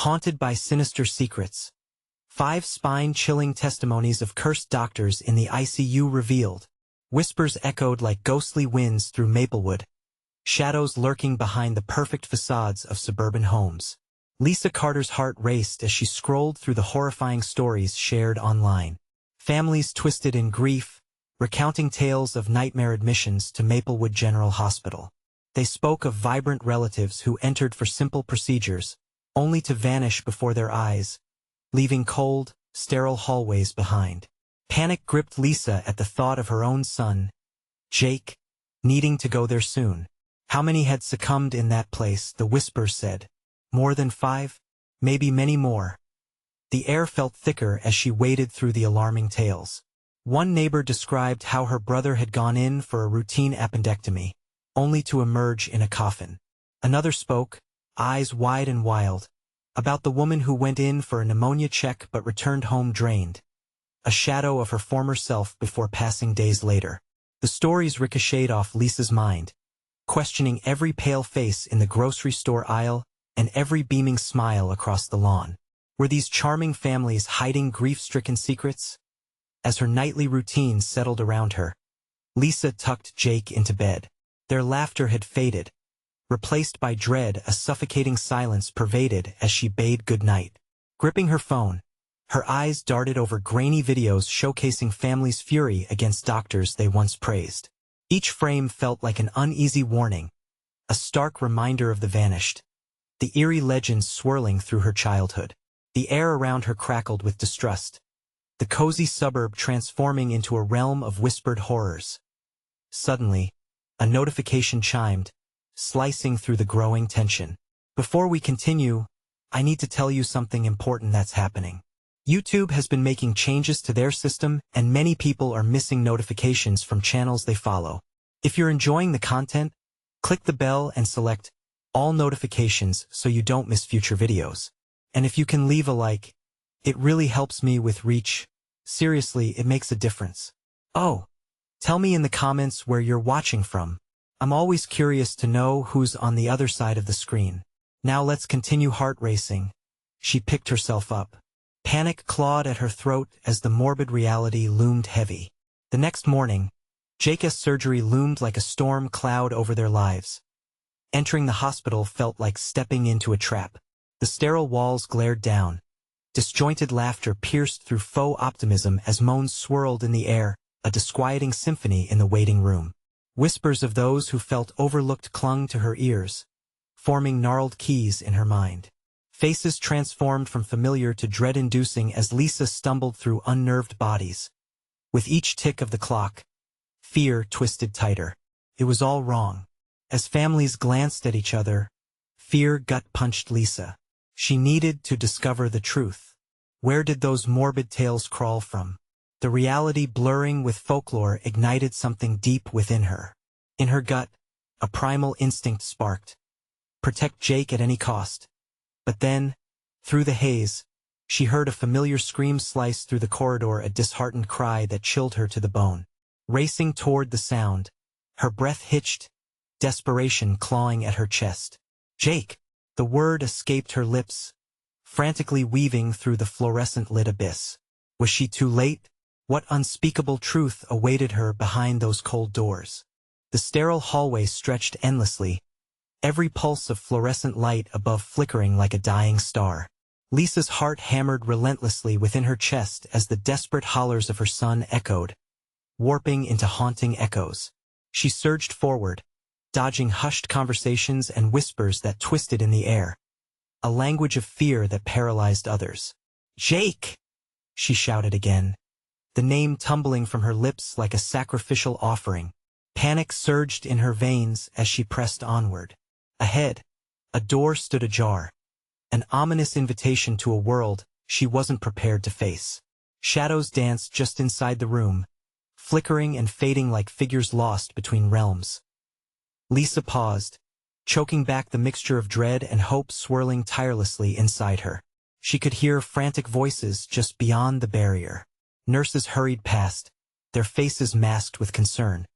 Haunted by sinister secrets. 5 spine-chilling testimonies of cursed doctors in the ICU revealed. Whispers echoed like ghostly winds through Maplewood. Shadows lurking behind the perfect facades of suburban homes. Lisa Carter's heart raced as she scrolled through the horrifying stories shared online. Families twisted in grief, recounting tales of nightmare admissions to Maplewood General Hospital. They spoke of vibrant relatives who entered for simple procedures, only to vanish before their eyes, leaving cold, sterile hallways behind. Panic gripped Lisa at the thought of her own son, Jake, needing to go there soon. How many had succumbed in that place, the whispers said. More than 5? Maybe many more. The air felt thicker as she waded through the alarming tales. One neighbor described how her brother had gone in for a routine appendectomy, only to emerge in a coffin. Another spoke, eyes wide and wild, about the woman who went in for a pneumonia check but returned home drained, a shadow of her former self before passing days later. The stories ricocheted off Lisa's mind, questioning every pale face in the grocery store aisle and every beaming smile across the lawn. Were these charming families hiding grief-stricken secrets? As her nightly routine settled around her, Lisa tucked Jake into bed. Their laughter had faded, replaced by dread. A suffocating silence pervaded as she bade goodnight. Gripping her phone, her eyes darted over grainy videos showcasing families' fury against doctors they once praised. Each frame felt like an uneasy warning, a stark reminder of the vanished, the eerie legends swirling through her childhood. The air around her crackled with distrust, the cozy suburb transforming into a realm of whispered horrors. Suddenly, a notification chimed, slicing through the growing tension. Before we continue, I need to tell you something important that's happening. YouTube has been making changes to their system, and many people are missing notifications from channels they follow. If you're enjoying the content, click the bell and select all notifications so you don't miss future videos. And if you can leave a like, it really helps me with reach. Seriously, it makes a difference. Oh, tell me in the comments where you're watching from. I'm always curious to know who's on the other side of the screen. Now let's continue. Heart racing. She picked herself up. Panic clawed at her throat as the morbid reality loomed heavy. The next morning, Jake's surgery loomed like a storm cloud over their lives. Entering the hospital felt like stepping into a trap. The sterile walls glared down. Disjointed laughter pierced through faux optimism as moans swirled in the air, a disquieting symphony in the waiting room. Whispers of those who felt overlooked clung to her ears, forming gnarled keys in her mind. Faces transformed from familiar to dread-inducing as Lisa stumbled through unnerved bodies. With each tick of the clock, fear twisted tighter. It was all wrong. As families glanced at each other, fear gut-punched Lisa. She needed to discover the truth. Where did those morbid tales crawl from? The reality blurring with folklore ignited something deep within her. In her gut, a primal instinct sparked. Protect Jake at any cost. But then, through the haze, she heard a familiar scream slice through the corridor, a disheartened cry that chilled her to the bone. Racing toward the sound, her breath hitched, desperation clawing at her chest. Jake! The word escaped her lips, frantically weaving through the fluorescent-lit abyss. Was she too late? What unspeakable truth awaited her behind those cold doors? The sterile hallway stretched endlessly, every pulse of fluorescent light above flickering like a dying star. Lisa's heart hammered relentlessly within her chest as the desperate hollers of her son echoed, warping into haunting echoes. She surged forward, dodging hushed conversations and whispers that twisted in the air, a language of fear that paralyzed others. Jake! She shouted again, the name tumbling from her lips like a sacrificial offering. Panic surged in her veins as she pressed onward. Ahead, a door stood ajar, an ominous invitation to a world she wasn't prepared to face. Shadows danced just inside the room, flickering and fading like figures lost between realms. Lisa paused, choking back the mixture of dread and hope swirling tirelessly inside her. She could hear frantic voices just beyond the barrier. Nurses hurried past, their faces masked with concern.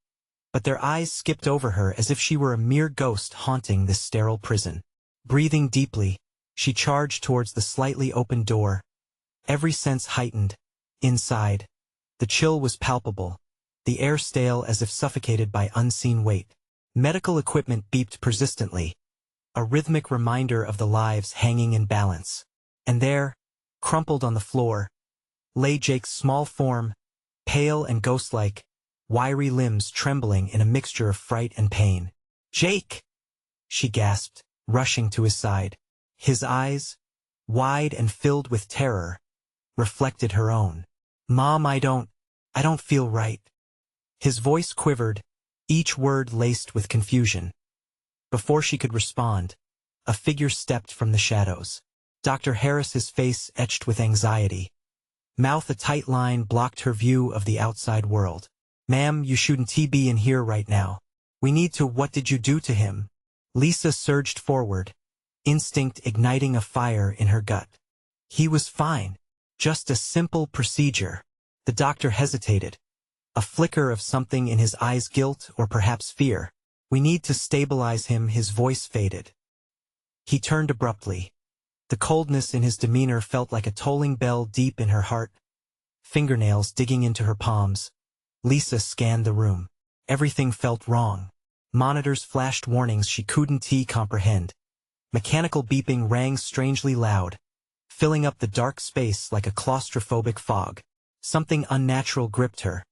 But their eyes skipped over her as if she were a mere ghost haunting this sterile prison. Breathing deeply, She charged towards the slightly open door, every sense heightened. Inside, the chill was palpable, the air stale as if suffocated by unseen weight. Medical equipment beeped persistently, a rhythmic reminder of the lives hanging in balance. And there, crumpled on the floor, lay Jake's small form, pale and ghost-like, wiry limbs trembling in a mixture of fright and pain. "Jake!" she gasped, rushing to his side. His eyes, wide and filled with terror, reflected her own. "Mom, I don't feel right." His voice quivered, each word laced with confusion. Before she could respond, a figure stepped from the shadows. Dr. Harris's face etched with anxiety. Mouth a tight line blocked her view of the outside world. "Ma'am, you shouldn't be in here right now. We need to— What did you do to him?" Lisa surged forward, instinct igniting a fire in her gut. "He was fine. Just a simple procedure." The doctor hesitated, a flicker of something in his eyes, guilt or perhaps fear. "We need to stabilize him." His voice faded. He turned abruptly. The coldness in his demeanor felt like a tolling bell deep in her heart, fingernails digging into her palms. Lisa scanned the room. Everything felt wrong. Monitors flashed warnings she couldn't comprehend. Mechanical beeping rang strangely loud, filling up the dark space like a claustrophobic fog. Something unnatural gripped her,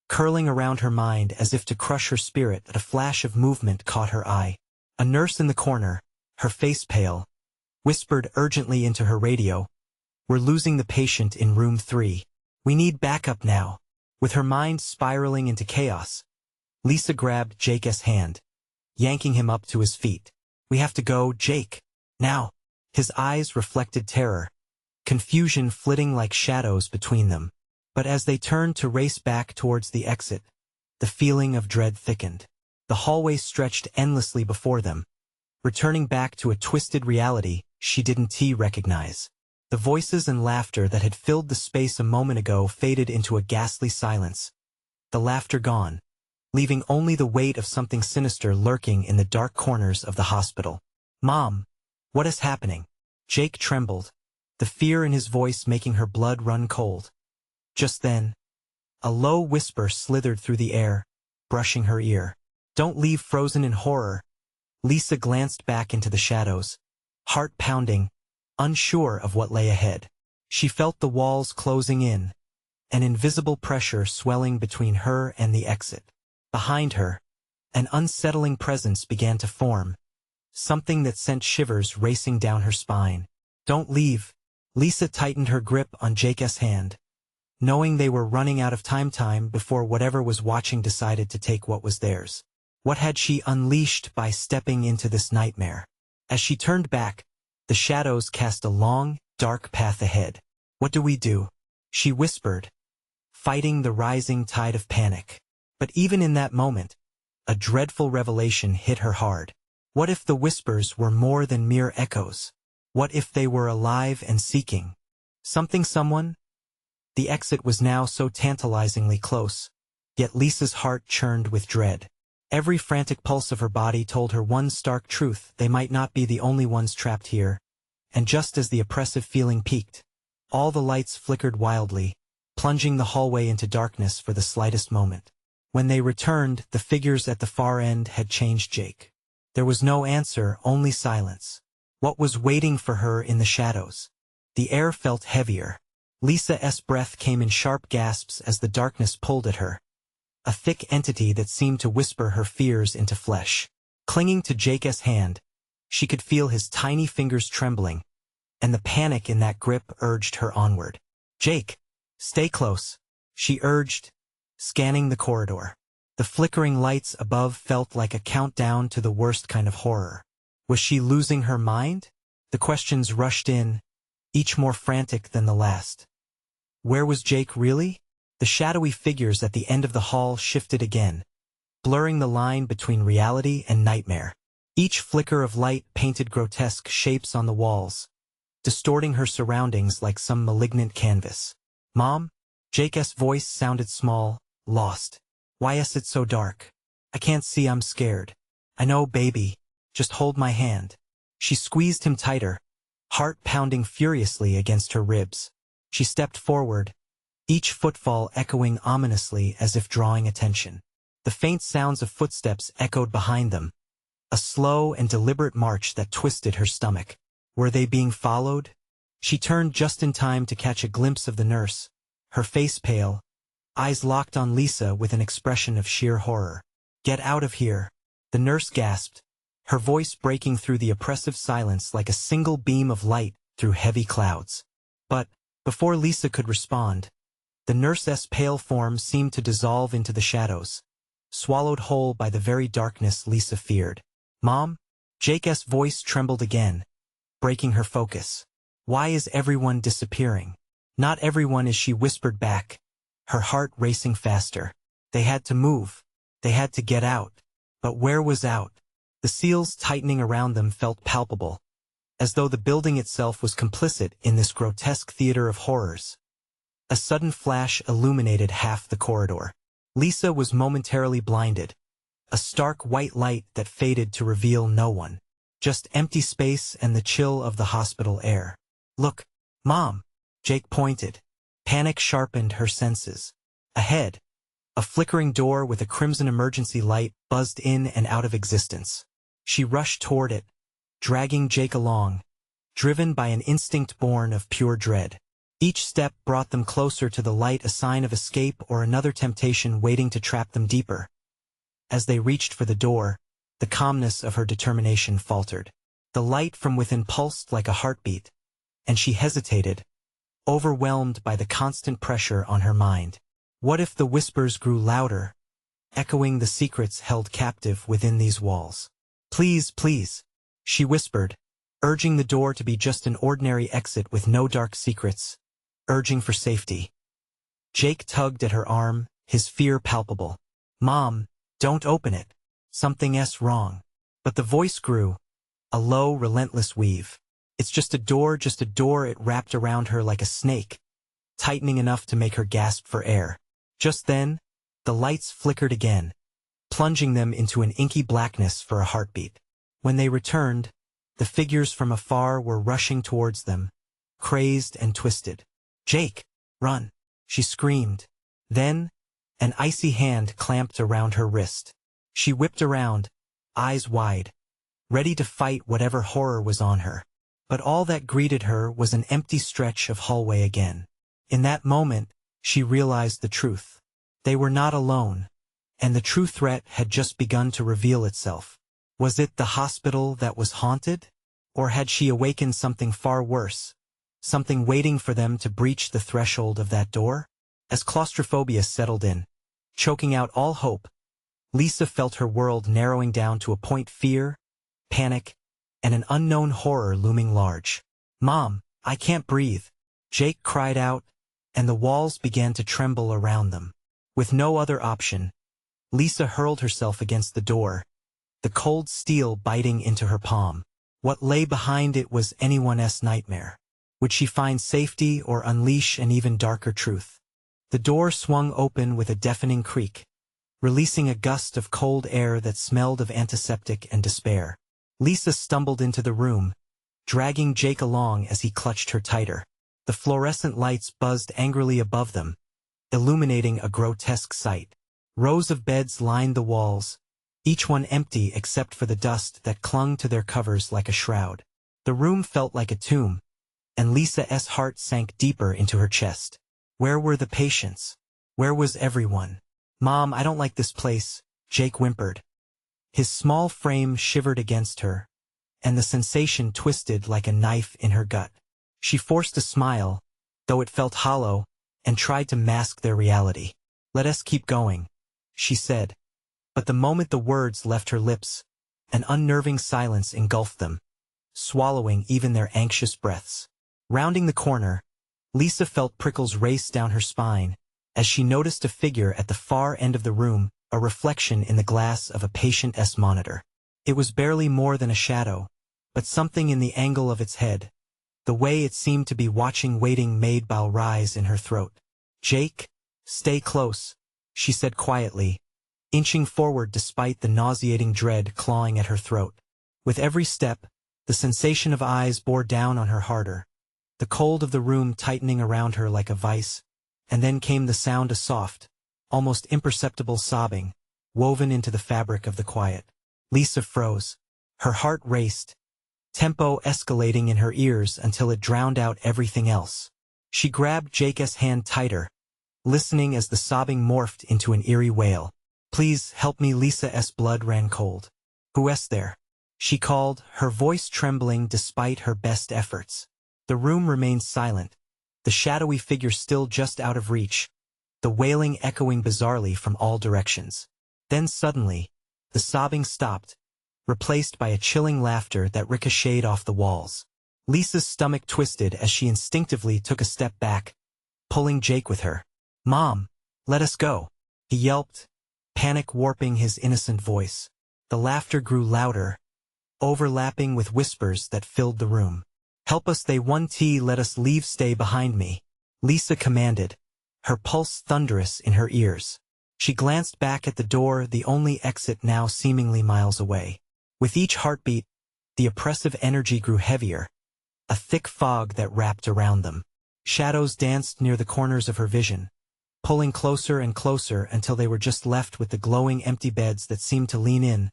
curling around her mind as if to crush her spirit. A flash of movement caught her eye. A nurse in the corner, her face pale, whispered urgently into her radio, "We're losing the patient in room 3. We need backup now." With her mind spiraling into chaos, Lisa grabbed Jake's hand, yanking him up to his feet. "We have to go, Jake. Now." His eyes reflected terror, confusion flitting like shadows between them. But as they turned to race back towards the exit, the feeling of dread thickened. The hallway stretched endlessly before them, returning back to a twisted reality she didn't recognize. The voices and laughter that had filled the space a moment ago faded into a ghastly silence, the laughter gone, leaving only the weight of something sinister lurking in the dark corners of the hospital. "Mom, what is happening?" Jake trembled, the fear in his voice making her blood run cold. Just then, a low whisper slithered through the air, brushing her ear. "Don't leave." Frozen in horror, Lisa glanced back into the shadows, heart pounding, unsure of what lay ahead. She felt the walls closing in, an invisible pressure swelling between her and the exit. Behind her, an unsettling presence began to form, something that sent shivers racing down her spine. "Don't leave." Lisa tightened her grip on Jake's hand, knowing they were running out of time before whatever was watching decided to take what was theirs. What had she unleashed by stepping into this nightmare? As she turned back, the shadows cast a long, dark path ahead. "What do we do?" she whispered, fighting the rising tide of panic. But even in that moment, a dreadful revelation hit her hard. What if the whispers were more than mere echoes? What if they were alive and seeking someone? The exit was now so tantalizingly close, yet Lisa's heart churned with dread. Every frantic pulse of her body told her one stark truth: they might not be the only ones trapped here. And just as the oppressive feeling peaked, all the lights flickered wildly, plunging the hallway into darkness for the slightest moment. When they returned, the figures at the far end had changed Jake. There was no answer, only silence. What was waiting for her in the shadows? The air felt heavier. Lisa's breath came in sharp gasps as the darkness pulled at her, a thick entity that seemed to whisper her fears into flesh. Clinging to Jake's hand, she could feel his tiny fingers trembling, and the panic in that grip urged her onward. "Jake, stay close," she urged, scanning the corridor. The flickering lights above felt like a countdown to the worst kind of horror. Was she losing her mind? The questions rushed in, each more frantic than the last. Where was Jake really? The shadowy figures at the end of the hall shifted again, blurring the line between reality and nightmare. Each flicker of light painted grotesque shapes on the walls, distorting her surroundings like some malignant canvas. "Mom?" Jake's voice sounded small, lost. "Why is it so dark? I can't see. I'm scared." "I know, baby. Just hold my hand." She squeezed him tighter, heart pounding furiously against her ribs. She stepped forward, each footfall echoing ominously as if drawing attention. The faint sounds of footsteps echoed behind them, a slow and deliberate march that twisted her stomach. Were they being followed? She turned just in time to catch a glimpse of the nurse, her face pale, eyes locked on Lisa with an expression of sheer horror. "Get out of here," the nurse gasped, her voice breaking through the oppressive silence like a single beam of light through heavy clouds. But, before Lisa could respond, the nurse's pale form seemed to dissolve into the shadows, swallowed whole by the very darkness Lisa feared. "Mom?" Jake's voice trembled again, breaking her focus. "Why is everyone disappearing?" "Not everyone," as she whispered back, her heart racing faster. They had to move. They had to get out. But where was out? The seals tightening around them felt palpable, as though the building itself was complicit in this grotesque theater of horrors. A sudden flash illuminated half the corridor. Lisa was momentarily blinded, a stark white light that faded to reveal no one. Just empty space and the chill of the hospital air. "Look, Mom!" Jake pointed. Panic sharpened her senses. Ahead, a flickering door with a crimson emergency light buzzed in and out of existence. She rushed toward it, dragging Jake along, driven by an instinct born of pure dread. Each step brought them closer to the light, a sign of escape or another temptation waiting to trap them deeper. As they reached for the door, the calmness of her determination faltered. The light from within pulsed like a heartbeat, and she hesitated, overwhelmed by the constant pressure on her mind. What if the whispers grew louder, echoing the secrets held captive within these walls? "Please, please," she whispered, urging the door to be just an ordinary exit with no dark secrets, urging for safety. Jake tugged at her arm, his fear palpable. "Mom, don't open it. Something's wrong." But the voice grew, a low, relentless weave. "It's just a door, just a door." It wrapped around her like a snake, tightening enough to make her gasp for air. Just then, the lights flickered again, plunging them into an inky blackness for a heartbeat. When they returned, the figures from afar were rushing towards them, crazed and twisted. "Jake, run!" she screamed. Then, an icy hand clamped around her wrist. She whipped around, eyes wide, ready to fight whatever horror was on her. But all that greeted her was an empty stretch of hallway again. In that moment, she realized the truth. They were not alone, and the true threat had just begun to reveal itself. Was it the hospital that was haunted? Or had she awakened something far worse, something waiting for them to breach the threshold of that door? As claustrophobia settled in, choking out all hope, Lisa felt her world narrowing down to a point: fear, panic, and an unknown horror looming large. "Mom, I can't breathe," Jake cried out, and the walls began to tremble around them. With no other option, Lisa hurled herself against the door, the cold steel biting into her palm. What lay behind it was anyone's nightmare. Would she find safety or unleash an even darker truth? The door swung open with a deafening creak, releasing a gust of cold air that smelled of antiseptic and despair. Lisa stumbled into the room, dragging Jake along as he clutched her tighter. The fluorescent lights buzzed angrily above them, illuminating a grotesque sight. Rows of beds lined the walls, each one empty except for the dust that clung to their covers like a shroud. The room felt like a tomb, and Lisa's heart sank deeper into her chest. Where were the patients? Where was everyone? "Mom, I don't like this place," Jake whimpered. His small frame shivered against her, and the sensation twisted like a knife in her gut. She forced a smile, though it felt hollow, and tried to mask their reality. "Let us keep going," she said. But the moment the words left her lips, an unnerving silence engulfed them, swallowing even their anxious breaths. Rounding the corner, Lisa felt prickles race down her spine, as she noticed a figure at the far end of the room, a reflection in the glass of a patient's monitor. It was barely more than a shadow, but something in the angle of its head, the way it seemed to be watching, waiting, made bile rise in her throat. "Jake, stay close," she said quietly, inching forward despite the nauseating dread clawing at her throat. With every step, the The sensation of eyes bore down on her harder, the cold of the room tightening around her like a vice, and then came the sound of soft, almost imperceptible sobbing, woven into the fabric of the quiet. Lisa froze. Her heart raced, tempo escalating in her ears until it drowned out everything else. She grabbed Jake's hand tighter, listening as the sobbing morphed into an eerie wail. "Please help me." Lisa's blood ran cold. "Who's there?" she called, her voice trembling despite her best efforts. The room remained silent, the shadowy figure still just out of reach, the wailing echoing bizarrely from all directions. Then suddenly, the sobbing stopped, replaced by a chilling laughter that ricocheted off the walls. Lisa's stomach twisted as she instinctively took a step back, pulling Jake with her. "Mom, let us go," he yelped, panic warping his innocent voice. The laughter grew louder, overlapping with whispers that filled the room. "Help us, they want to let us leave. Stay behind me," Lisa commanded, her pulse thunderous in her ears. She glanced back at the door, the only exit now seemingly miles away. With each heartbeat, the oppressive energy grew heavier, a thick fog that wrapped around them. Shadows danced near the corners of her vision, pulling closer and closer until they were just left with the glowing empty beds that seemed to lean in.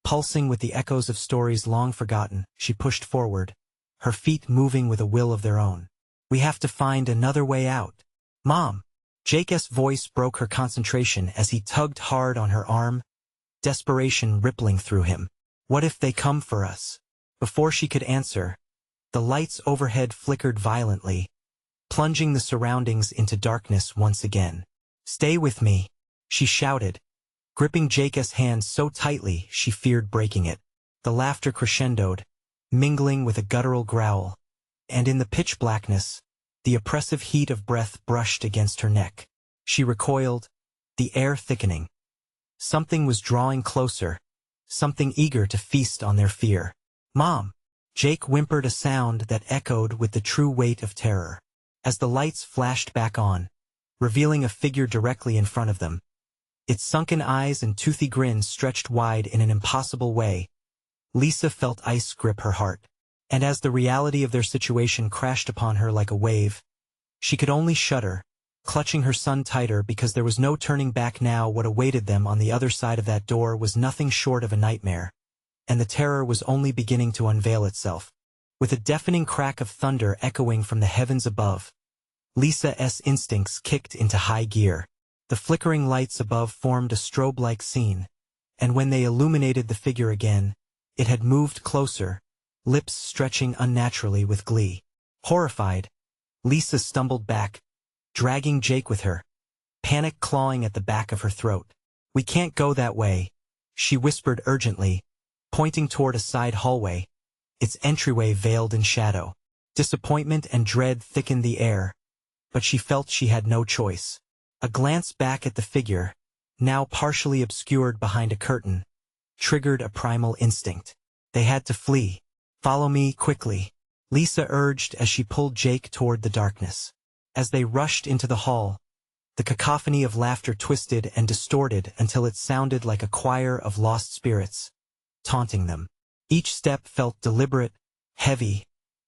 Pulsing with the echoes of stories long forgotten, she pushed forward, her feet moving with a will of their own. "We have to find another way out." "Mom!" Jake's voice broke her concentration as he tugged hard on her arm, desperation rippling through him. "What if they come for us?" Before she could answer, the lights overhead flickered violently, plunging the surroundings into darkness once again. "Stay with me," she shouted, gripping Jake's hand so tightly she feared breaking it. The laughter crescendoed, mingling with a guttural growl, and in the pitch blackness, the oppressive heat of breath brushed against her neck. She recoiled, the air thickening. Something was drawing closer, something eager to feast on their fear. "Mom!" Jake whimpered, a sound that echoed with the true weight of terror. As the lights flashed back on, revealing a figure directly in front of them, its sunken eyes and toothy grin stretched wide in an impossible way, Lisa felt ice grip her heart. And as the reality of their situation crashed upon her like a wave, she could only shudder, clutching her son tighter because there was no turning back now. What awaited them on the other side of that door was nothing short of a nightmare, and the terror was only beginning to unveil itself. With a deafening crack of thunder echoing from the heavens above, Lisa's instincts kicked into high gear. The flickering lights above formed a strobe-like scene, and when they illuminated the figure again, it had moved closer, lips stretching unnaturally with glee. Horrified, Lisa stumbled back, dragging Jake with her, panic clawing at the back of her throat. "We can't go that way," she whispered urgently, pointing toward a side hallway, its entryway veiled in shadow. Disappointment and dread thickened the air, but she felt she had no choice. A glance back at the figure, now partially obscured behind a curtain, triggered a primal instinct. They had to flee. "Follow me quickly," Lisa urged as she pulled Jake toward the darkness. As they rushed into the hall, the cacophony of laughter twisted and distorted until it sounded like a choir of lost spirits, taunting them. Each step felt deliberate, heavy,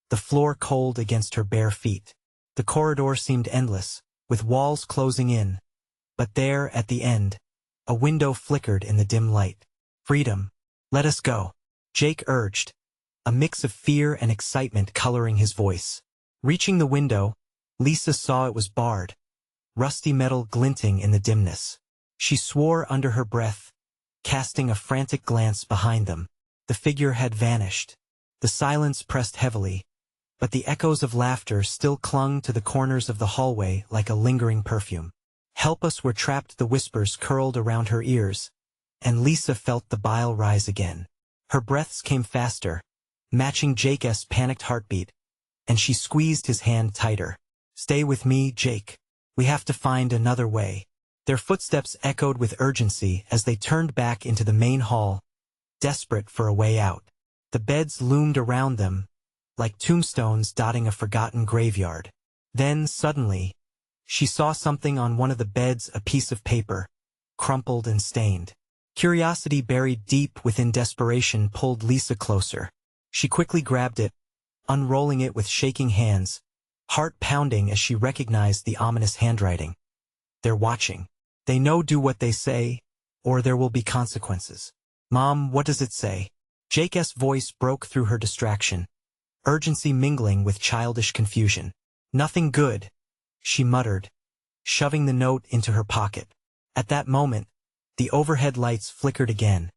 the floor cold against her bare feet. The corridor seemed endless, with walls closing in, but there, at the end, a window flickered in the dim light. "Freedom. Let us go," Jake urged, a mix of fear and excitement coloring his voice. Reaching the window, Lisa saw it was barred, rusty metal glinting in the dimness. She swore under her breath, casting a frantic glance behind them. The figure had vanished. The silence pressed heavily, but the echoes of laughter still clung to the corners of the hallway like a lingering perfume. "Help us, we're trapped," the whispers curled around her ears, and Lisa felt the bile rise again. Her breaths came faster, matching Jake's panicked heartbeat, and she squeezed his hand tighter. "Stay with me, Jake. We have to find another way." Their footsteps echoed with urgency as they turned back into the main hall, desperate for a way out. The beds loomed around them, like tombstones dotting a forgotten graveyard. Then, suddenly, she saw something on one of the beds, a piece of paper, crumpled and stained. Curiosity buried deep within desperation pulled Lisa closer. She quickly grabbed it, unrolling it with shaking hands, heart pounding as she recognized the ominous handwriting. They're watching. They know do what they say, or there will be consequences. Mom, what does it say? Jake's voice broke through her distraction, urgency mingling with childish confusion. Nothing good, she muttered, shoving the note into her pocket. At that moment, the overhead lights flickered again,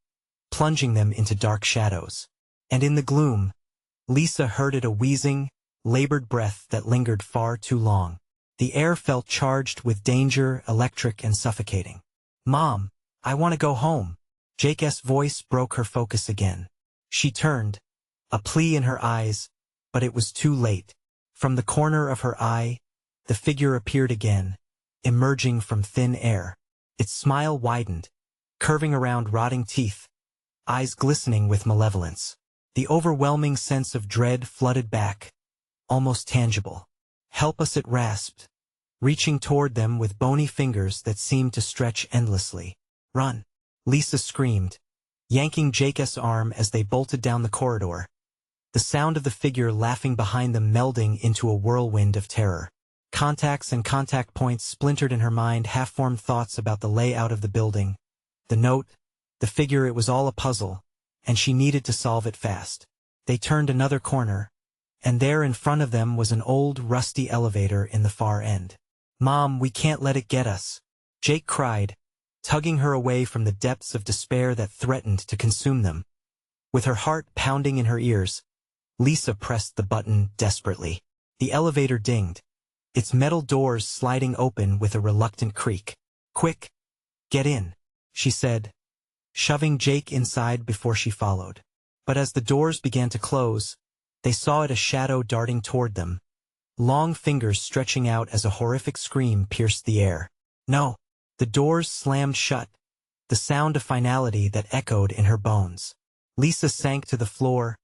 plunging them into dark shadows. And in the gloom, Lisa heard a wheezing, labored breath that lingered far too long. The air felt charged with danger, electric and suffocating. Mom, I want to go home. Jake's voice broke her focus again. She turned, a plea in her eyes, but it was too late. From the corner of her eye, the figure appeared again, emerging from thin air. Its smile widened, curving around rotting teeth, eyes glistening with malevolence. The overwhelming sense of dread flooded back, almost tangible. Help us, it rasped, reaching toward them with bony fingers that seemed to stretch endlessly. Run! Lisa screamed, yanking Jake's arm as they bolted down the corridor, the sound of the figure laughing behind them melding into a whirlwind of terror. Contacts and contact points splintered in her mind, half-formed thoughts about the layout of the building, the note, the figure. It was all a puzzle, and she needed to solve it fast. They turned another corner, and there in front of them was an old, rusty elevator in the far end. Mom, we can't let it get us, Jake cried, tugging her away from the depths of despair that threatened to consume them. With her heart pounding in her ears, Lisa pressed the button desperately. The elevator dinged, its metal doors sliding open with a reluctant creak. Quick, get in, she said, shoving Jake inside before she followed. But as the doors began to close, they saw a shadow darting toward them, long fingers stretching out as a horrific scream pierced the air. No! The doors slammed shut, the sound of finality that echoed in her bones. Lisa sank to the floor,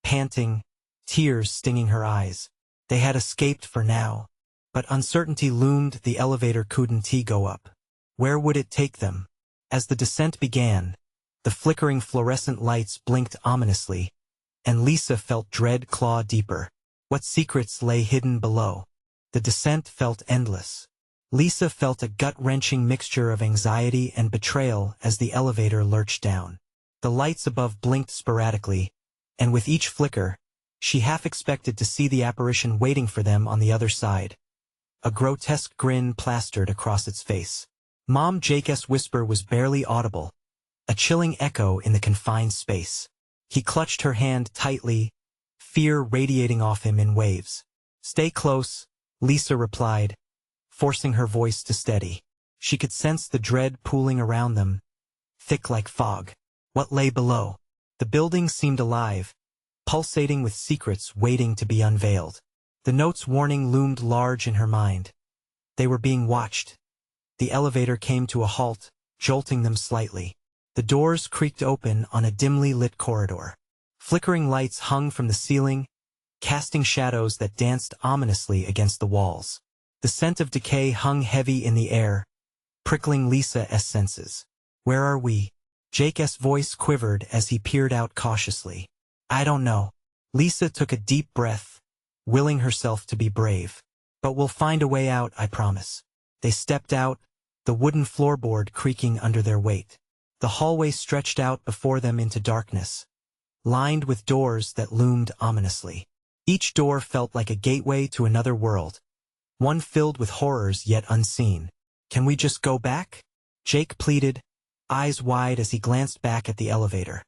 panting, tears stinging her eyes. They had escaped for now, but uncertainty loomed. The elevator couldn't go up. Where would it take them? As the descent began, the flickering fluorescent lights blinked ominously, and Lisa felt dread claw deeper. What secrets lay hidden below? The descent felt endless. Lisa felt a gut-wrenching mixture of anxiety and betrayal as the elevator lurched down. The lights above blinked sporadically, and with each flicker, she half expected to see the apparition waiting for them on the other side. A grotesque grin plastered across its face. Mom, Jake's whisper was barely audible, a chilling echo in the confined space. He clutched her hand tightly, fear radiating off him in waves. Stay close, Lisa replied, forcing her voice to steady. She could sense the dread pooling around them, thick like fog. What lay below? The building seemed alive, pulsating with secrets waiting to be unveiled. The note's warning loomed large in her mind. They were being watched. The elevator came to a halt, jolting them slightly. The doors creaked open on a dimly lit corridor. Flickering lights hung from the ceiling, casting shadows that danced ominously against the walls. The scent of decay hung heavy in the air, prickling Lisa's senses. Where are we? Jake's voice quivered as he peered out cautiously. I don't know. Lisa took a deep breath, willing herself to be brave. But we'll find a way out, I promise. They stepped out, the wooden floorboard creaking under their weight. The hallway stretched out before them into darkness, lined with doors that loomed ominously. Each door felt like a gateway to another world, one filled with horrors yet unseen. Can we just go back? Jake pleaded, eyes wide as he glanced back at the elevator.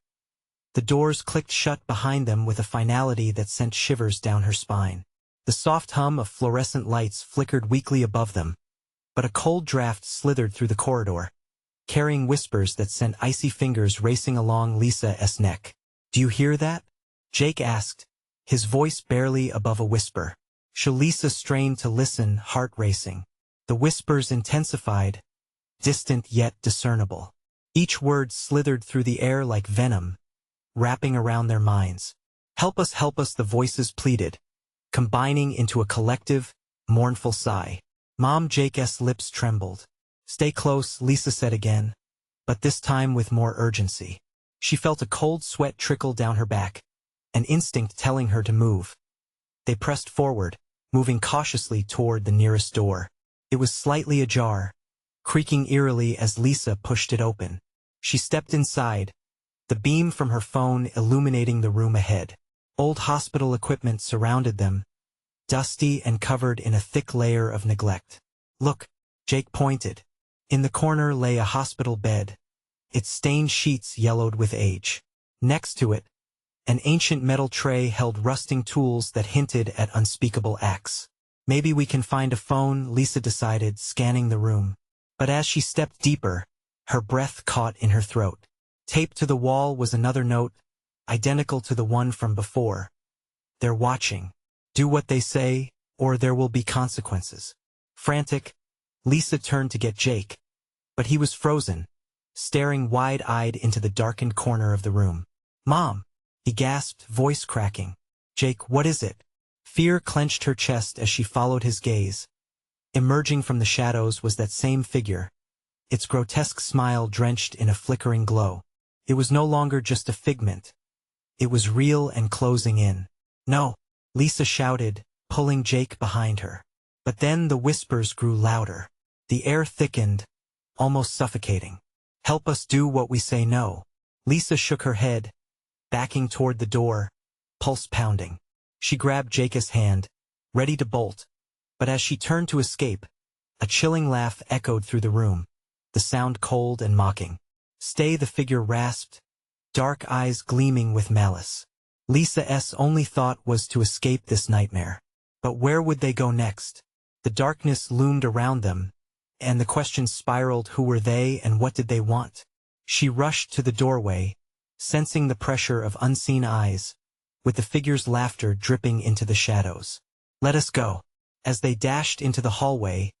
The doors clicked shut behind them with a finality that sent shivers down her spine. The soft hum of fluorescent lights flickered weakly above them, but a cold draft slithered through the corridor, carrying whispers that sent icy fingers racing along Lisa's neck. Do you hear that? Jake asked, his voice barely above a whisper. Lisa strained to listen, heart racing. The whispers intensified, distant yet discernible. Each word slithered through the air like venom, wrapping around their minds. Help us, the voices pleaded, combining into a collective, mournful sigh. Mom, Jake's lips trembled. Stay close, Lisa said again, but this time with more urgency. She felt a cold sweat trickle down her back, an instinct telling her to move. They pressed forward, moving cautiously toward the nearest door. It was slightly ajar, creaking eerily as Lisa pushed it open. She stepped inside, the beam from her phone illuminating the room ahead. Old hospital equipment surrounded them, dusty and covered in a thick layer of neglect. "Look," Jake pointed. In the corner lay a hospital bed, its stained sheets yellowed with age. Next to it, an ancient metal tray held rusting tools that hinted at unspeakable acts. "Maybe we can find a phone," Lisa decided, scanning the room. But as she stepped deeper, her breath caught in her throat. Taped to the wall was another note, identical to the one from before. "They're watching. Do what they say, or there will be consequences." Frantic, Lisa turned to get Jake, but he was frozen, staring wide-eyed into the darkened corner of the room. "Mom!" he gasped, voice cracking. "Jake, what is it?" Fear clenched her chest as she followed his gaze. Emerging from the shadows was that same figure, its grotesque smile drenched in a flickering glow. It was no longer just a figment. It was real and closing in. "No!" Lisa shouted, pulling Jake behind her. But then the whispers grew louder. The air thickened, almost suffocating. "Help us do what we say no." Lisa shook her head, backing toward the door, pulse pounding. She grabbed Jake's hand, ready to bolt. But as she turned to escape, a chilling laugh echoed through the room, the sound cold and mocking. "Stay," the figure rasped, dark eyes gleaming with malice. Lisa's only thought was to escape this nightmare. But where would they go next? The darkness loomed around them, and the questions spiraled: who were they and what did they want? She rushed to the doorway, sensing the pressure of unseen eyes, with the figure's laughter dripping into the shadows. "Let us go." As they dashed into the hallway,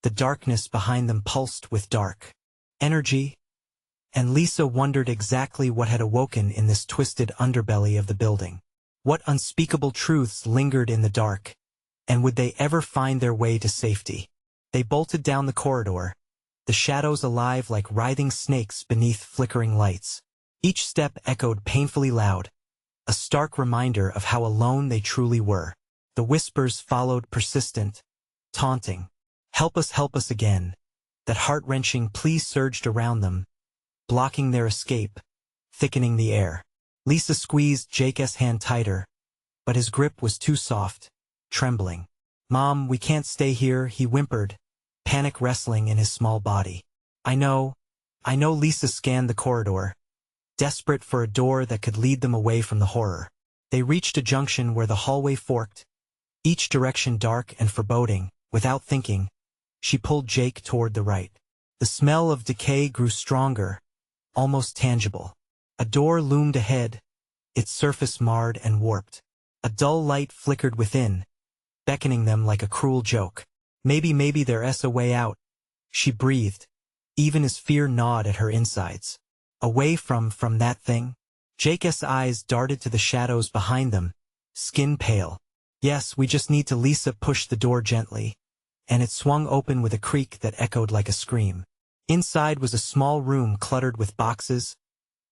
the darkness behind them pulsed with dark energy, and Lisa wondered exactly what had awoken in this twisted underbelly of the building. What unspeakable truths lingered in the dark, and would they ever find their way to safety? They bolted down the corridor, the shadows alive like writhing snakes beneath flickering lights. Each step echoed painfully loud, a stark reminder of how alone they truly were. The whispers followed, persistent, taunting. Help us again." That heart-wrenching plea surged around them, blocking their escape, thickening the air. Lisa squeezed Jake's hand tighter, but his grip was too soft, trembling. "Mom, we can't stay here," he whimpered, panic wrestling in his small body. I know, Lisa scanned the corridor, desperate for a door that could lead them away from the horror. They reached a junction where the hallway forked, each direction dark and foreboding. Without thinking, she pulled Jake toward the right. The smell of decay grew stronger, almost tangible. A door loomed ahead, its surface marred and warped. A dull light flickered within, beckoning them like a cruel joke. Maybe there's a way out," she breathed, even as fear gnawed at her insides. "Away from that thing?" Jake's eyes darted to the shadows behind them, skin pale. "Yes, we just need to." Lisa pushed the door gently, and it swung open with a creak that echoed like a scream. Inside was a small room cluttered with boxes,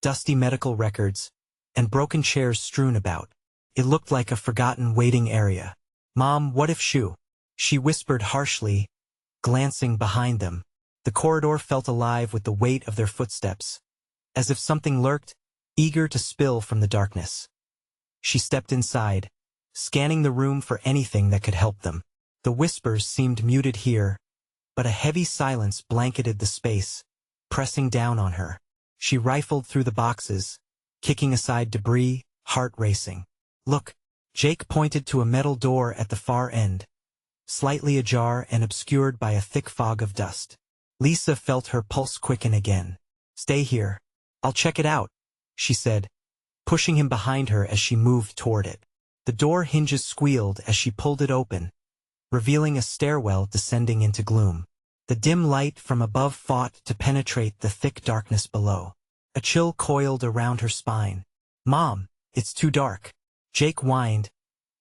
dusty medical records, and broken chairs strewn about. It looked like a forgotten waiting area. "Mom, what if she whispered harshly, glancing behind them. The corridor felt alive with the weight of their footsteps, as if something lurked, eager to spill from the darkness. She stepped inside, scanning the room for anything that could help them. The whispers seemed muted here, but a heavy silence blanketed the space, pressing down on her. She rifled through the boxes, kicking aside debris, heart racing. "Look," Jake pointed to a metal door at the far end, slightly ajar and obscured by a thick fog of dust. Lisa felt her pulse quicken again. "Stay here. I'll check it out," she said, pushing him behind her as she moved toward it. The door hinges squealed as she pulled it open, revealing a stairwell descending into gloom. The dim light from above fought to penetrate the thick darkness below. A chill coiled around her spine. "Mom, it's too dark," Jake whined,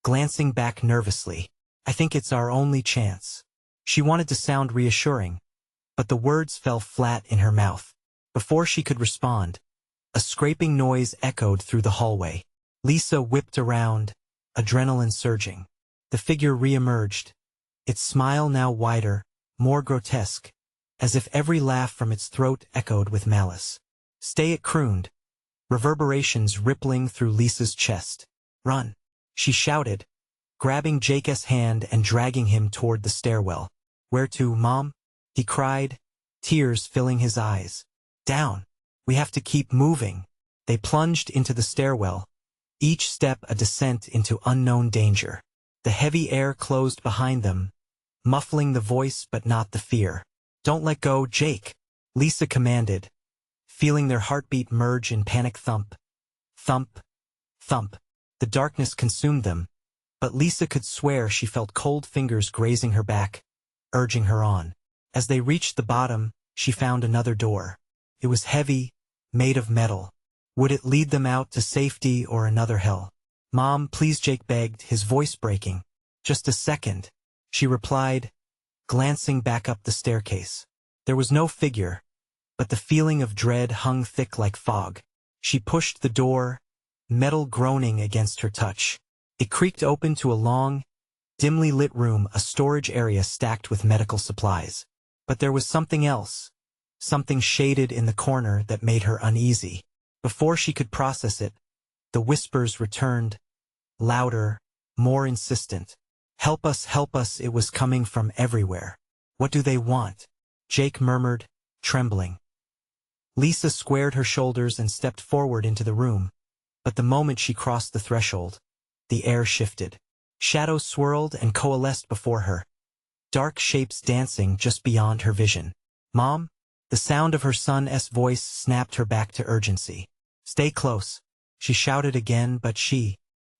glancing back nervously. "I think it's our only chance." She wanted to sound reassuring, but the words fell flat in her mouth. Before she could respond, a scraping noise echoed through the hallway. Lisa whipped around, adrenaline surging. The figure re-emerged, its smile now wider, more grotesque, as if every laugh from its throat echoed with malice. "Stay," it crooned, reverberations rippling through Lisa's chest. "Run," she shouted, grabbing Jake's hand and dragging him toward the stairwell. "Where to, Mom?" he cried, tears filling his eyes. "Down. We have to keep moving." They plunged into the stairwell, each step a descent into unknown danger. The heavy air closed behind them, muffling the voice but not the fear. "Don't let go, Jake," Lisa commanded, feeling their heartbeat merge in panic thump. Thump. Thump. The darkness consumed them, but Lisa could swear she felt cold fingers grazing her back, urging her on. As they reached the bottom, she found another door. It was heavy, made of metal. Would it lead them out to safety or another hell? "Mom, please," Jake begged, his voice breaking. "Just a second," she replied, glancing back up the staircase. There was no figure, but the feeling of dread hung thick like fog. She pushed the door, metal groaning against her touch. It creaked open to a long, dimly lit room, a storage area stacked with medical supplies. But there was something else, something shaded in the corner that made her uneasy. Before she could process it, the whispers returned, louder, more insistent. Help us," it was coming from everywhere. "What do they want?" Jake murmured, trembling. Lisa squared her shoulders and stepped forward into the room, but the moment she crossed the threshold, the air shifted. Shadows swirled and coalesced before her, dark shapes dancing just beyond her vision. "Mom?" The sound of her son's voice snapped her back to urgency. "Stay close," she shouted again, but she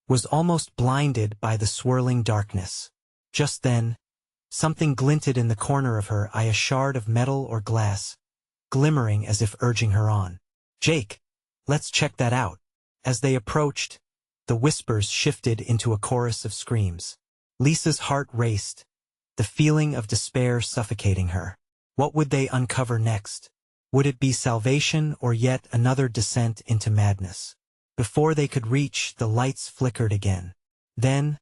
was almost blinded by the swirling darkness. Just then, something glinted in the corner of her eye, a shard of metal or glass, glimmering as if urging her on. "Jake, let's check that out." As they approached, the whispers shifted into a chorus of screams. Lisa's heart raced, the feeling of despair suffocating her. What would they uncover next? Would it be salvation or yet another descent into madness? Before they could reach, the lights flickered again. Then,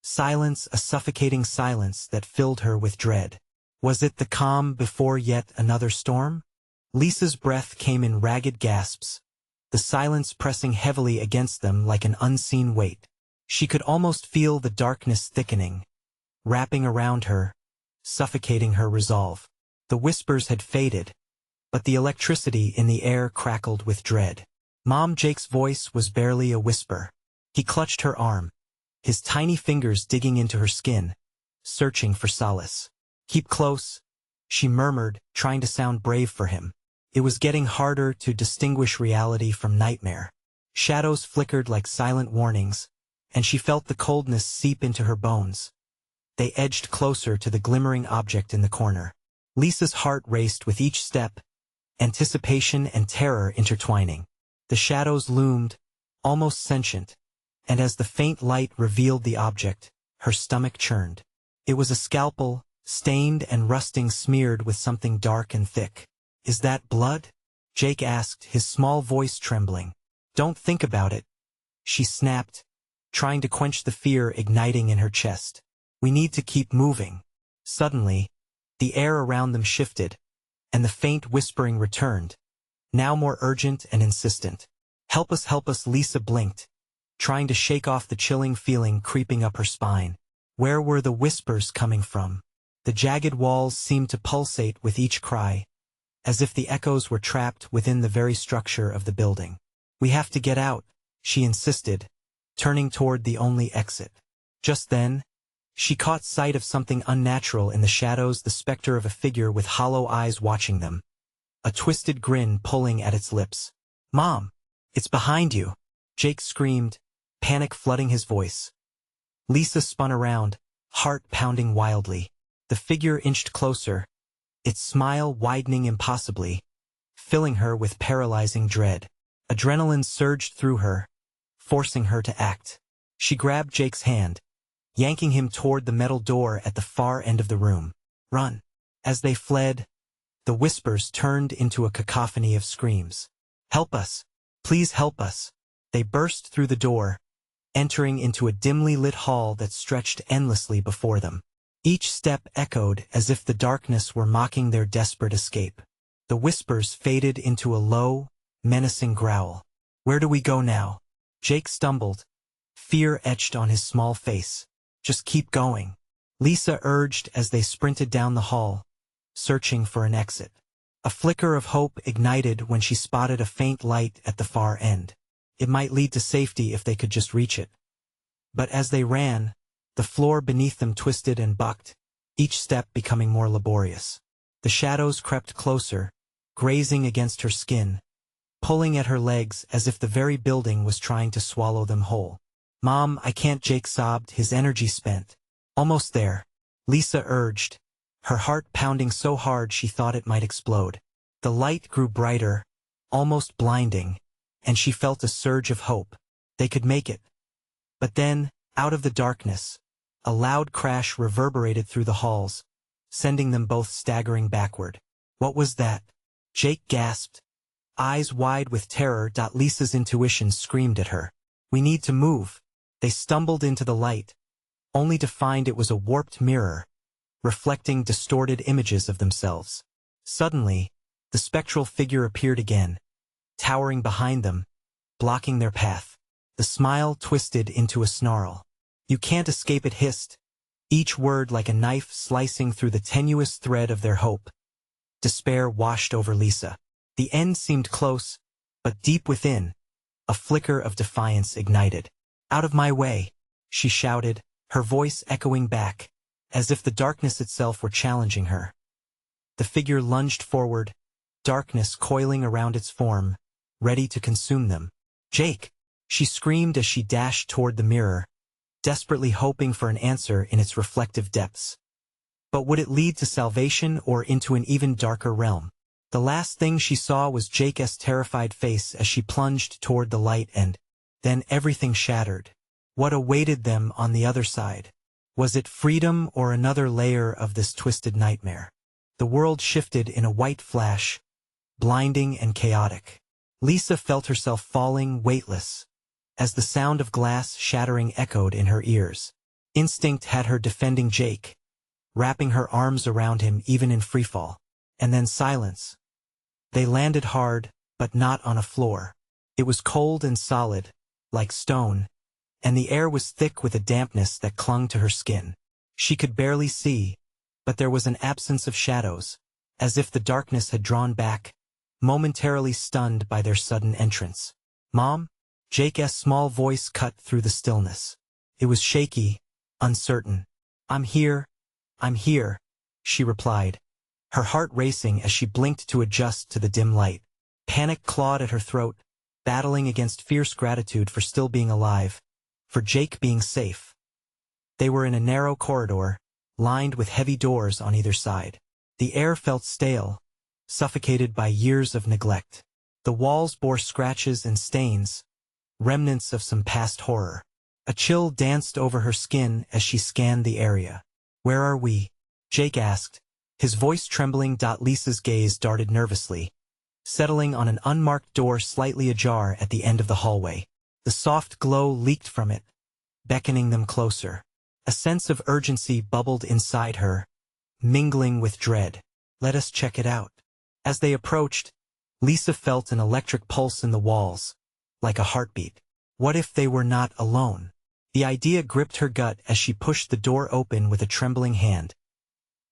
silence, a suffocating silence that filled her with dread. Was it the calm before yet another storm? Lisa's breath came in ragged gasps, the silence pressing heavily against them like an unseen weight. She could almost feel the darkness thickening, wrapping around her, suffocating her resolve. The whispers had faded, but the electricity in the air crackled with dread. "Mom," Jake's voice was barely a whisper. He clutched her arm, his tiny fingers digging into her skin, searching for solace. "Keep close," she murmured, trying to sound brave for him. It was getting harder to distinguish reality from nightmare. Shadows flickered like silent warnings, and she felt the coldness seep into her bones. They edged closer to the glimmering object in the corner. Lisa's heart raced with each step, anticipation and terror intertwining. The shadows loomed, almost sentient, and as the faint light revealed the object, her stomach churned. It was a scalpel, stained and rusting, smeared with something dark and thick. "Is that blood?" Jake asked, his small voice trembling. "Don't think about it," she snapped, trying to quench the fear igniting in her chest. "We need to keep moving." Suddenly, the air around them shifted, and the faint whispering returned, now more urgent and insistent. Help us," Lisa blinked, trying to shake off the chilling feeling creeping up her spine. Where were the whispers coming from? The jagged walls seemed to pulsate with each cry, as if the echoes were trapped within the very structure of the building. "We have to get out," she insisted, turning toward the only exit. Just then, she caught sight of something unnatural in the shadows, the specter of a figure with hollow eyes watching them, a twisted grin pulling at its lips. "Mom, it's behind you!" Jake screamed, panic flooding his voice. Lisa spun around, heart pounding wildly. The figure inched closer, its smile widening impossibly, filling her with paralyzing dread. Adrenaline surged through her, forcing her to act. She grabbed Jake's hand, yanking him toward the metal door at the far end of the room. "Run!" As they fled, the whispers turned into a cacophony of screams. "Help us! Please help us!" They burst through the door, entering into a dimly lit hall that stretched endlessly before them. Each step echoed as if the darkness were mocking their desperate escape. The whispers faded into a low, menacing growl. "Where do we go now?" Jake stumbled, fear etched on his small face. "Just keep going," Lisa urged as they sprinted down the hall, searching for an exit. A flicker of hope ignited when she spotted a faint light at the far end. It might lead to safety if they could just reach it. But as they ran, the floor beneath them twisted and bucked, each step becoming more laborious. The shadows crept closer, grazing against her skin, pulling at her legs as if the very building was trying to swallow them whole. "Mom, I can't," Jake sobbed, his energy spent. "Almost there," Lisa urged, her heart pounding so hard she thought it might explode. The light grew brighter, almost blinding, and she felt a surge of hope. They could make it. But then, out of the darkness, a loud crash reverberated through the halls, sending them both staggering backward. "What was that?" Jake gasped, eyes wide with terror. Lisa's intuition screamed at her. "We need to move." They stumbled into the light, only to find it was a warped mirror, reflecting distorted images of themselves. Suddenly, the spectral figure appeared again, towering behind them, blocking their path. The smile twisted into a snarl. "You can't escape it," hissed, each word like a knife slicing through the tenuous thread of their hope. Despair washed over Lisa. The end seemed close, but deep within, a flicker of defiance ignited. "Out of my way," she shouted, her voice echoing back, as if the darkness itself were challenging her. The figure lunged forward, darkness coiling around its form, ready to consume them. "Jake!" she screamed as she dashed toward the mirror, desperately hoping for an answer in its reflective depths. But would it lead to salvation or into an even darker realm? The last thing she saw was Jake's terrified face as she plunged toward the light, and then everything shattered. What awaited them on the other side? Was it freedom or another layer of this twisted nightmare? The world shifted in a white flash, blinding and chaotic. Lisa felt herself falling weightless, as the sound of glass shattering echoed in her ears. Instinct had her defending Jake, wrapping her arms around him even in freefall. And then silence. They landed hard, but not on a floor. It was cold and solid, like stone, and the air was thick with a dampness that clung to her skin. She could barely see, but there was an absence of shadows, as if the darkness had drawn back, momentarily stunned by their sudden entrance. "Mom?" Jake's small voice cut through the stillness. It was shaky, uncertain. I'm here," she replied, her heart racing as she blinked to adjust to the dim light. Panic clawed at her throat, battling against fierce gratitude for still being alive, for Jake being safe. They were in a narrow corridor, lined with heavy doors on either side. The air felt stale, suffocated by years of neglect. The walls bore scratches and stains, remnants of some past horror. A chill danced over her skin as she scanned the area. "Where are we?" Jake asked, his voice trembling. Lisa's gaze darted nervously, settling on an unmarked door slightly ajar at the end of the hallway. The soft glow leaked from it, beckoning them closer. A sense of urgency bubbled inside her, mingling with dread. "Let us check it out." As they approached, Lisa felt an electric pulse in the walls, like a heartbeat. What if they were not alone? The idea gripped her gut as she pushed the door open with a trembling hand.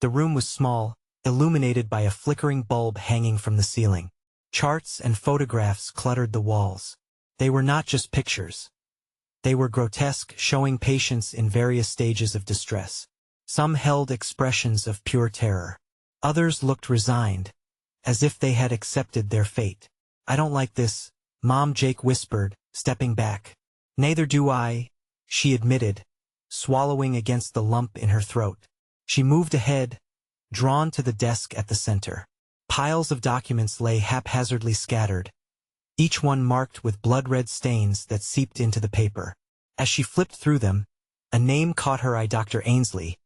The room was small, illuminated by a flickering bulb hanging from the ceiling. Charts and photographs cluttered the walls. They were not just pictures. They were grotesque, showing patients in various stages of distress. Some held expressions of pure terror. Others looked resigned, as if they had accepted their fate. "I don't like this, Mom," Jake whispered, stepping back. "Neither do I," she admitted, swallowing against the lump in her throat. She moved ahead, drawn to the desk at the center. Piles of documents lay haphazardly scattered, each one marked with blood-red stains that seeped into the paper. As she flipped through them, a name caught her eye: Dr. Ainsley,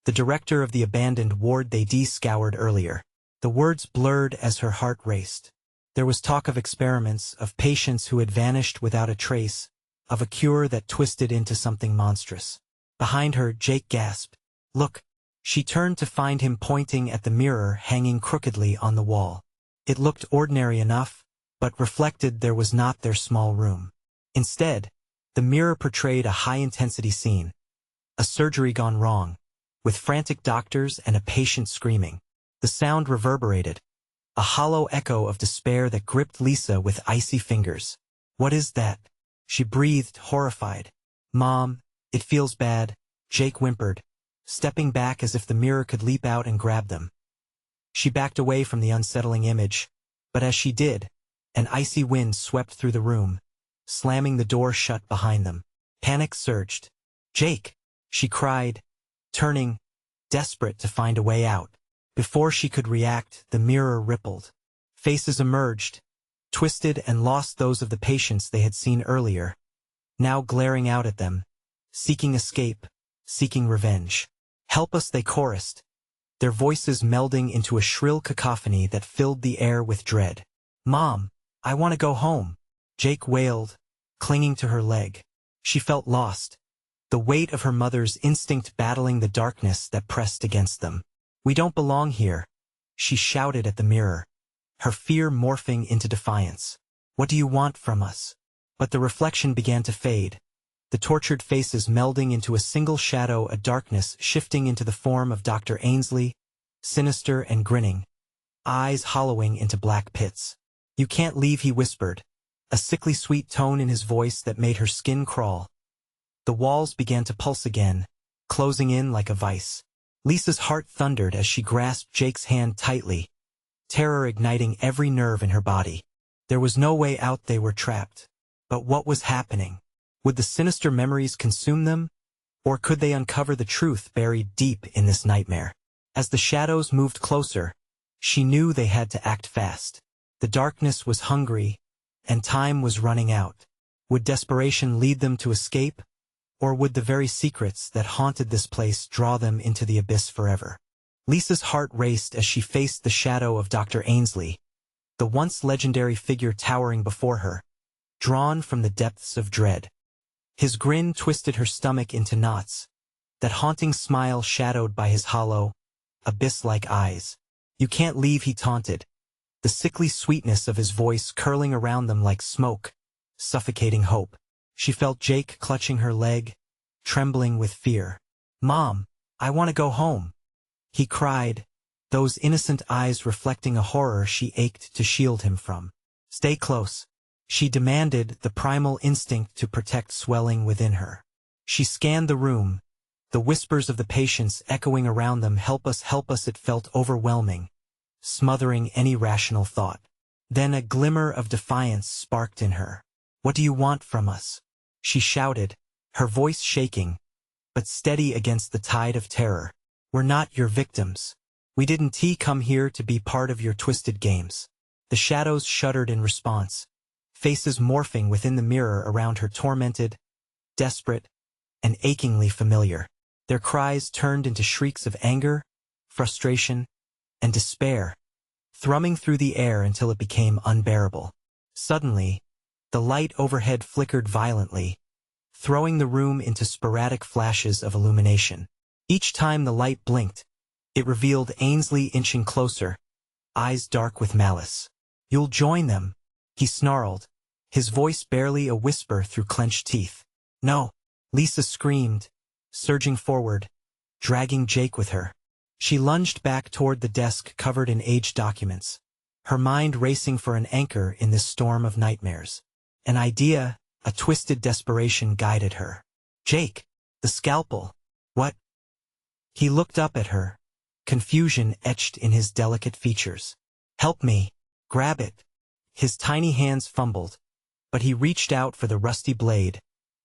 the director of the abandoned ward they'd scoured earlier. The words blurred as her heart raced. There was talk of experiments, of patients who had vanished without a trace, of a cure that twisted into something monstrous. Behind her, Jake gasped. "Look." She turned to find him pointing at the mirror hanging crookedly on the wall. It looked ordinary enough, but reflected there was not their small room. Instead, the mirror portrayed a high-intensity scene. A surgery gone wrong, with frantic doctors and a patient screaming. The sound reverberated, a hollow echo of despair that gripped Lisa with icy fingers. "What is that?" She breathed, horrified. "Mom, it feels bad," Jake whimpered, stepping back as if the mirror could leap out and grab them. She backed away from the unsettling image, but as she did, an icy wind swept through the room, slamming the door shut behind them. Panic surged. "Jake!" she cried, turning, desperate to find a way out. Before she could react, the mirror rippled. Faces emerged, twisted and lost those of the patients they had seen earlier, now glaring out at them, seeking escape, seeking revenge. "Help us," they chorused, their voices melding into a shrill cacophony that filled the air with dread. "Mom, I want to go home," Jake wailed, clinging to her leg. She felt lost, the weight of her mother's instinct battling the darkness that pressed against them. "We don't belong here," she shouted at the mirror, her fear morphing into defiance. "What do you want from us?" But the reflection began to fade, the tortured faces melding into a single shadow, a darkness shifting into the form of Dr. Ainsley, sinister and grinning, eyes hollowing into black pits. "You can't leave," he whispered, a sickly sweet tone in his voice that made her skin crawl. The walls began to pulse again, closing in like a vice. Lisa's heart thundered as she grasped Jake's hand tightly, terror igniting every nerve in her body. There was no way out, they were trapped. But what was happening? Would the sinister memories consume them? Or could they uncover the truth buried deep in this nightmare? As the shadows moved closer, she knew they had to act fast. The darkness was hungry, and time was running out. Would desperation lead them to escape? Or would the very secrets that haunted this place draw them into the abyss forever? Lisa's heart raced as she faced the shadow of Dr. Ainsley, the once legendary figure towering before her, drawn from the depths of dread. His grin twisted her stomach into knots, that haunting smile shadowed by his hollow, abyss-like eyes. "You can't leave," he taunted, the sickly sweetness of his voice curling around them like smoke, suffocating hope. She felt Jake clutching her leg, trembling with fear. "Mom, I want to go home," he cried, those innocent eyes reflecting a horror she ached to shield him from. "Stay close," she demanded, the primal instinct to protect swelling within her. She scanned the room, the whispers of the patients echoing around them. Help us, help us." It felt overwhelming, smothering any rational thought. Then a glimmer of defiance sparked in her. "What do you want from us?" she shouted, her voice shaking, but steady against the tide of terror. "We're not your victims. We didn't come here to be part of your twisted games." The shadows shuddered in response, faces morphing within the mirror around her, tormented, desperate, and achingly familiar. Their cries turned into shrieks of anger, frustration, and despair, thrumming through the air until it became unbearable. Suddenly, the light overhead flickered violently, throwing the room into sporadic flashes of illumination. Each time the light blinked, it revealed Ainsley inching closer, eyes dark with malice. "You'll join them," he snarled, his voice barely a whisper through clenched teeth. "No," Lisa screamed, surging forward, dragging Jake with her. She lunged back toward the desk covered in aged documents, her mind racing for an anchor in this storm of nightmares. An idea, a twisted desperation guided her. "Jake, the scalpel. What?" He looked up at her, confusion etched in his delicate features. "Help me. Grab it." His tiny hands fumbled, but he reached out for the rusty blade,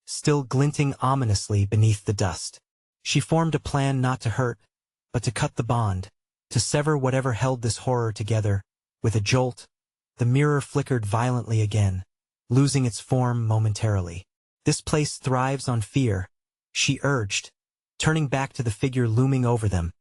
still glinting ominously beneath the dust. She formed a plan not to hurt, but to cut the bond, to sever whatever held this horror together. With a jolt, the mirror flickered violently again, losing its form momentarily. "This place thrives on fear," she urged, turning back to the figure looming over them,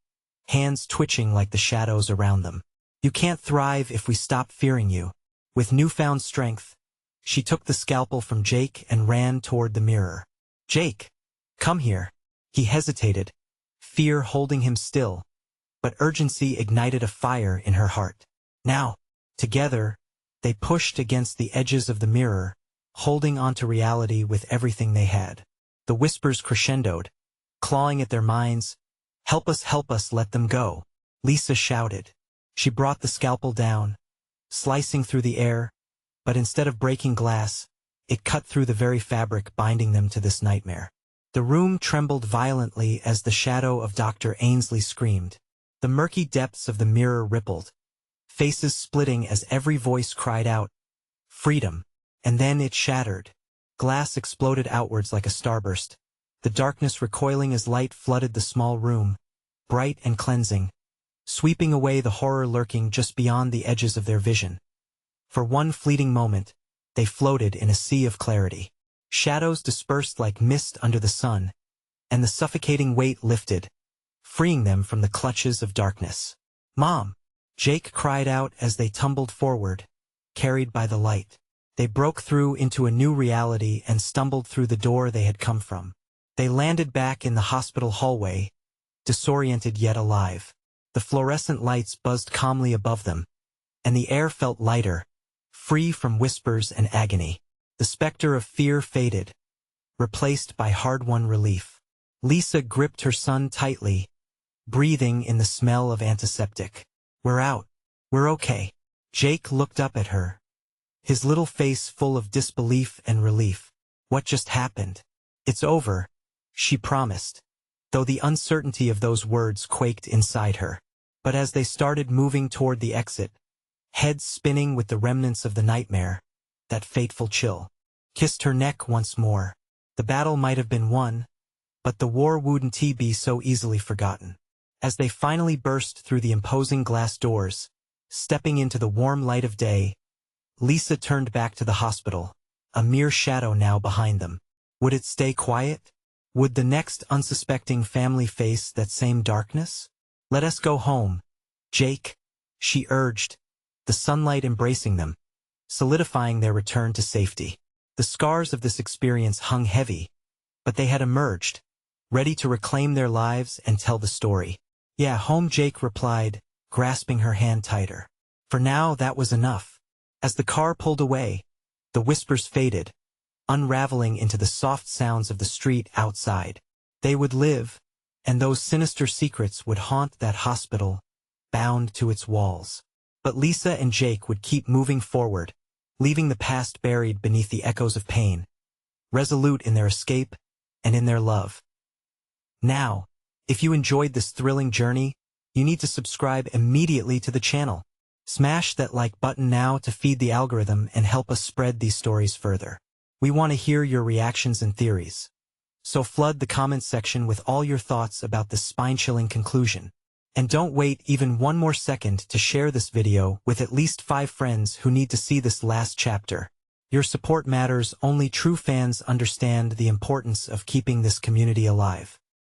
hands twitching like the shadows around them. "You can't thrive if we stop fearing you." With newfound strength, she took the scalpel from Jake and ran toward the mirror. "Jake, come here." He hesitated, fear holding him still, but urgency ignited a fire in her heart. Now, together, they pushed against the edges of the mirror, holding on to reality with everything they had. The whispers crescendoed, clawing at their minds. Help us, let them go," Lisa shouted. She brought the scalpel down, slicing through the air, but instead of breaking glass, it cut through the very fabric binding them to this nightmare. The room trembled violently as the shadow of Dr. Ainsley screamed. The murky depths of the mirror rippled, faces splitting as every voice cried out, "Freedom!" And then it shattered. Glass exploded outwards like a starburst, the darkness recoiling as light flooded the small room, bright and cleansing, sweeping away the horror lurking just beyond the edges of their vision. For one fleeting moment, they floated in a sea of clarity. Shadows dispersed like mist under the sun, and the suffocating weight lifted, freeing them from the clutches of darkness. "Mom!" Jake cried out as they tumbled forward, carried by the light. They broke through into a new reality and stumbled through the door they had come from. They landed back in the hospital hallway, disoriented yet alive. The fluorescent lights buzzed calmly above them, and the air felt lighter, free from whispers and agony. The specter of fear faded, replaced by hard-won relief. Lisa gripped her son tightly, breathing in the smell of antiseptic. "We're out. We're okay." Jake looked up at her, his little face full of disbelief and relief. "What just happened?" "It's over," she promised, though the uncertainty of those words quaked inside her. But as they started moving toward the exit, heads spinning with the remnants of the nightmare, that fateful chill kissed her neck once more. The battle might have been won, but the war wouldn't be so easily forgotten. As they finally burst through the imposing glass doors, stepping into the warm light of day, Lisa turned back to the hospital, a mere shadow now behind them. Would it stay quiet? Would the next unsuspecting family face that same darkness? "Let us go home, Jake," she urged, the sunlight embracing them, solidifying their return to safety. The scars of this experience hung heavy, but they had emerged, ready to reclaim their lives and tell the story. "Yeah, home," Jake replied, grasping her hand tighter. For now, that was enough. As the car pulled away, the whispers faded, unraveling into the soft sounds of the street outside. They would live, and those sinister secrets would haunt that hospital, bound to its walls. But Lisa and Jake would keep moving forward, leaving the past buried beneath the echoes of pain, resolute in their escape and in their love. Now, if you enjoyed this thrilling journey, you need to subscribe immediately to the channel. Smash that like button now to feed the algorithm and help us spread these stories further. We want to hear your reactions and theories. So flood the comments section with all your thoughts about this spine-chilling conclusion. And don't wait even one more second to share this video with at least 5 friends who need to see this last chapter. Your support matters. Only true fans understand the importance of keeping this community alive.